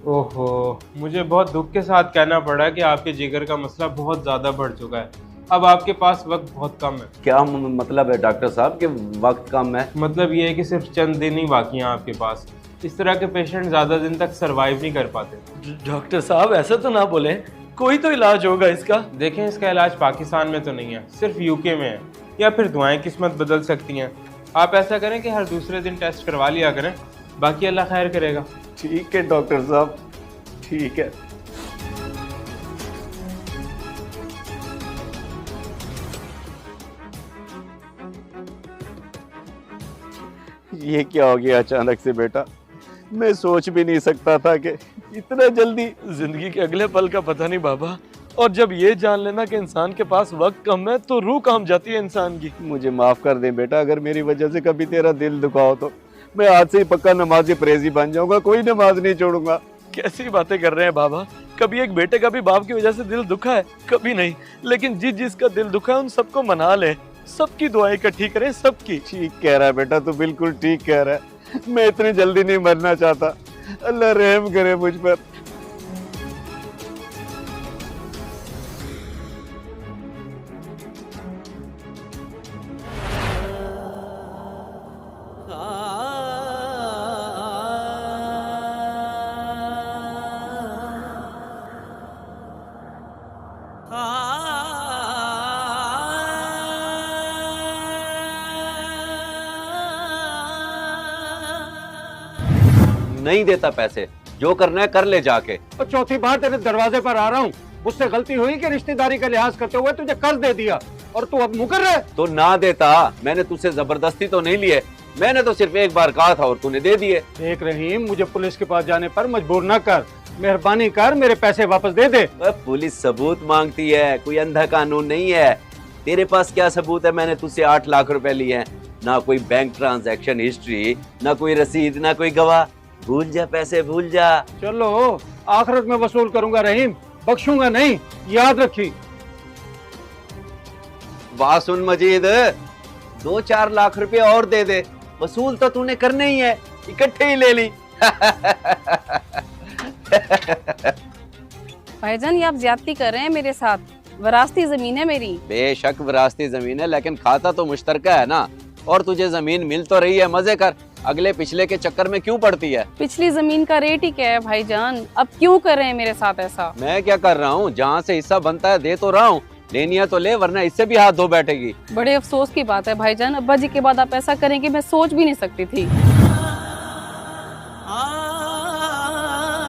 ओहो, मुझे बहुत दुख के साथ कहना पड़ा कि आपके जिगर का मसला बहुत ज़्यादा बढ़ चुका है। अब आपके पास वक्त बहुत कम है। क्या मतलब है डॉक्टर साहब कि वक्त कम है? मतलब ये है कि सिर्फ चंद दिन ही बाकी हैं आपके पास। इस तरह के पेशेंट ज़्यादा दिन तक सरवाइव नहीं कर पाते। डॉक्टर साहब ऐसा तो ना बोले, कोई तो इलाज होगा इसका। देखें, इसका इलाज पाकिस्तान में तो नहीं है, सिर्फ यूके में है। या फिर दुआएं किस्मत बदल सकती हैं। आप ऐसा करें कि हर दूसरे दिन टेस्ट करवा लिया करें, बाकी अल्लाह खैर करेगा। ठीक है डॉक्टर साहब, ठीक है। ये क्या हो गया अचानक से बेटा? मैं सोच भी नहीं सकता था कि इतना जल्दी। जिंदगी के अगले पल का पता नहीं बाबा। और जब ये जान लेना कि इंसान के पास वक्त कम है तो रूह काम जाती है इंसान की। मुझे माफ कर दे बेटा, अगर मेरी वजह से कभी तेरा दिल दुखा हो तो मैं आज से ही पक्का नमाजी परहेजी बन जाऊंगा, कोई नमाज नहीं छोड़ूंगा। कैसी बातें कर रहे हैं बाबा? कभी एक बेटे का भी बाप की वजह से दिल दुखा है? कभी नहीं। लेकिन जिसका दिल दुखा है उन सबको मना ले, सबकी दुआएं इकट्ठी करें, सबकी। ठीक कह रहा है बेटा, तू बिल्कुल ठीक कह रहा है। मैं इतनी जल्दी नहीं मरना चाहता। अल्लाह रहम करे मुझ पर। नहीं देता पैसे, जो करना है कर ले जाके। और चौथी बार तेरे दरवाजे पर आ रहा हूँ। मुझसे गलती हुई कि रिश्तेदारी का लिहाज करते हुए तुझे कर्ज दे दिया और तू अब मुकर रहा है। तो ना देता, मैंने तुझसे जबरदस्ती तो नहीं लिए, मैंने तो सिर्फ एक बार कहा था और तूने दे दिए। देख रहीम, मुझे पुलिस के पास जाने पर मजबूर न कर। मेहरबानी कर, मेरे पैसे वापस दे दे। पुलिस सबूत मांगती है, कोई अंधा कानून नहीं है। तेरे पास क्या सबूत है? मैंने तुझसे 8 लाख रुपए लिए हैं, ना कोई बैंक ट्रांजैक्शन हिस्ट्री, ना कोई रसीद, ना कोई गवाह। भूल जा, पैसे भूल जा। चलो आखिरत में वसूल करूंगा रहीम, बख्शूंगा नहीं, याद रखी। बात सुन मजीद, 2-4 लाख रुपए और दे दे, वसूल तो तूने करने ही है, इकट्ठे ही ले ली। भाईजान, ये आप ज्यादती कर रहे हैं मेरे साथ। विरासती जमीन है मेरी। बेशक विरासती जमीन है, लेकिन खाता तो मुश्तरका है ना। और तुझे जमीन मिल तो रही है, मजे कर। अगले पिछले के चक्कर में क्यों पड़ती है? पिछली जमीन का रेट ही क्या है भाईजान? अब क्यों कर रहे हैं मेरे साथ ऐसा? मैं क्या कर रहा हूँ? जहाँ से हिस्सा बनता है दे तो रहा हूँ, लेनी है तो ले, वरना इससे भी हाथ धो बैठेगी। बड़े अफसोस की बात है भाईजान, अब्बा जी के बाद आप ऐसा करेंगे मैं सोच भी नहीं सकती थी।